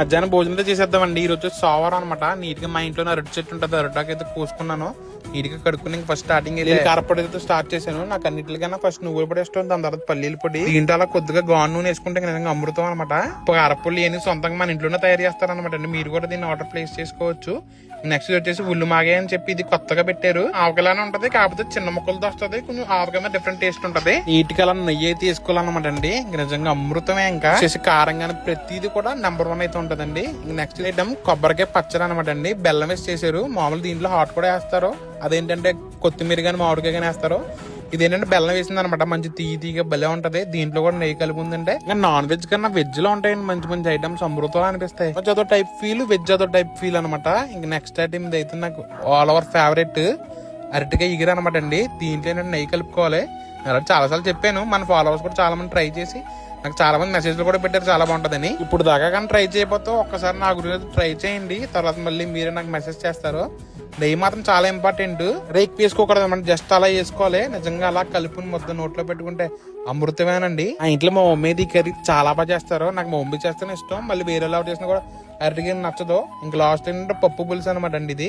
మధ్యాహ్నం భోజనంతో చేసేద్దామండి. ఈ రోజు సోమవారం అనమాట. నీట్ గా మా ఇంట్లో అరటి చెట్టు ఉంటుంది, అరటాకు అయితే కోసుకున్నాను. నీట్ గా కడుక్కుని ఫస్ట్ స్టార్టింగ్ అయితే కారపొడి అయితే స్టార్ట్ చేశాను. నాకు అన్నిటికన్నా ఫస్ట్ నువ్వుల పొడి ఇష్టం, దాని తర్వాత పల్లీల పొడి. దీంట్లో అలా కొద్దిగా గాను నూనె వేసుకుంటే నిజంగా అమృతం అనమాట. కారపొడి అని సొంతంగా మన ఇంట్లోనే తయారు చేస్తారనమాట అండి. మీరు కూడా దీన్ని ఆర్డర్ ప్లేస్ చేసుకోవచ్చు. నెక్స్ట్ వచ్చేసి ఉల్లి మాగే అని చెప్పి ఇది కొత్తగా పెట్టారు. ఆవకాయలానే ఉంటది, కాకపోతే చిన్న ముక్కలతో వస్తుంది. కొంచెం ఆవకాయ మీద డిఫరెంట్ టేస్ట్ ఉంటది. నీటికి అలా నెయ్యి అయితే వేసుకోవాలన్నమాట అండి. నిజంగా అమృతమే. ఇంకా చేసి కారంగానే ప్రతిది కూడా నెంబర్ 1 అయితే ఉంటదండి. నెక్స్ట్ ఐటమ్ కొబ్బరికాయ పచ్చడి అనమాట అండి. బెల్లం వేసి చేశారు. మామూలు దీంట్లో హాట్ కూడా వేస్తారు. అదేంటంటే కొత్తిమీర గానీ మామిడికాయ గానీ వేస్తారు. ఇదేంటంటే బెల్లం వేసింది అనమాట. మంచి తీయగా భలే ఉంటది. దీంట్లో కూడా నెయ్యి కలిపి ఉందంటే నాన్ వెజ్ కన్నా వెజ్ లో ఉంటాయండి మంచి మంచి ఐటమ్స్. అమృతం అనిపిస్తాయి. అదో టైప్ ఫీల్, వెజ్ అదో టైప్ ఫీల్ అనమాట. ఇంక నెక్స్ట్ ఐటమ్ ఇది అయితే నాకు ఆల్ ఓవర్ ఫేవరెట్ అరటికాయ ఎగిరి అనమాట అండి. దీంట్లో ఏంటంటే నెయ్యి కలుపుకోవాలి. చాలా సార్లు చెప్పాను. మన ఫాలోవర్స్ కూడా చాలా మంది ట్రై చేసి నాకు చాలా మంది మెసేజ్లు కూడా పెట్టారు చాలా బాగుంటదని. ఇప్పుడు దాకా కానీ ట్రై చేయకపోతే ఒక్కసారి నా గురించి ట్రై చేయండి. తర్వాత మళ్ళీ మీరే నాకు మెసేజ్ చేస్తారు. నెయ్యి మాత్రం చాలా ఇంపార్టెంట్. రేక్ వేసుకోకూడదు అనమాట, జస్ట్ అలా వేసుకోవాలి. నిజంగా అలా కలుపుని మొత్తం నోట్లో పెట్టుకుంటే అమృతమేనండి. ఆ ఇంట్లో మా మమ్మీ కర్రీ చాలా బాగా చేస్తారు. నాకు మా మమ్మీ చేస్తేనే ఇష్టం. మళ్ళీ వేరే ఎలా చేసినా కూడా అరటికాయ నచ్చదు. ఇంకా లాస్ట్ ఏంటంటే పప్పు పులుసు అనమాట అండి. ఇది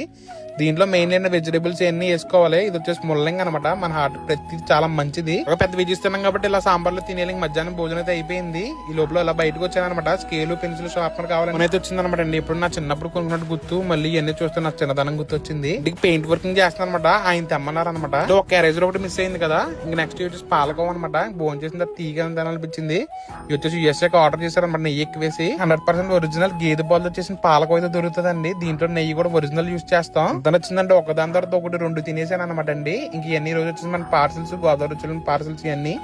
దీంట్లో మెయిన్ ఏంటంటే వెజిటేబుల్స్ అన్ని వేసుకోవాలి. ఇది వచ్చేసి ముల్లంగి అనమాట. మన హార్ట్ ప్రతి చాలా మంచిది. ఒక పెద్ద వెజ్ ఇస్తున్నాం కాబట్టి ఇలా సాంబార్లో తినేయాలి. మధ్యాహ్నం భోజనం అయితే అయిపోయింది. ఈ లోపల ఇలా బయటకు వచ్చానమాట. స్కేలు పెన్సిల్ షార్ప్నర్ కావాలని అయితే వచ్చింది అనమాట అండి. ఇప్పుడు నా చిన్నప్పుడు కొనుక్కున్నట్టు గుర్తు, మళ్ళీ ఇవన్నీ చూస్తే నాకు చిన్నదనం గుర్తు వచ్చింది. ఇంటికి పెయింట్ వర్కింగ్ చేస్తాను అనమాట. ఆయన తెమ్మన్నారు అనమాట. ఒక క్యారేజర్ ఒకటి మిస్ అయింది కదా. ఇంక నెక్స్ట్ వచ్చేసి పాలకోవ అనమాట. భోజనం చేసిన తర్వాత తీగా అనిపించింది. ఇది వచ్చేసి యూఎస్ఏకి ఆర్డర్ చేశారనమాట. నెయ్యి ఎక్కువ వేసి 100% ఒరిజినల్ గేదె పాలతో చేసిన పాలకోవ అయితే దొరుకుతుందండి. దీంట్లో నెయ్యి కూడా ఒరిజినల్ యూజ్ చేస్తాం. ఎంత వచ్చిందంటే ఒకదాని తర్వాత ఒకటి 2 తినేసాను అనమాట అండి. ఇంక ఇవన్నీ రోజు వచ్చేసి మన పార్సల్స్, గోదావరి రుచులు పార్సల్స్ ఇవన్నీ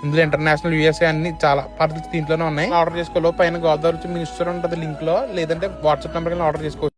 ఇందులో ఇంటర్నేషనల్ యూఎస్ఏ అన్ని చాలా పార్సల్స్ దీంట్లోనే ఉన్నాయి. ఆర్డర్ చేసుకోవాలి. పైన గోదావరి రుచి మినిస్టర్ ఉంటుంది లింక్ లో, లేదంటే వాట్సాప్ నెంబర్ ఆర్డర్ చేసుకోవచ్చు.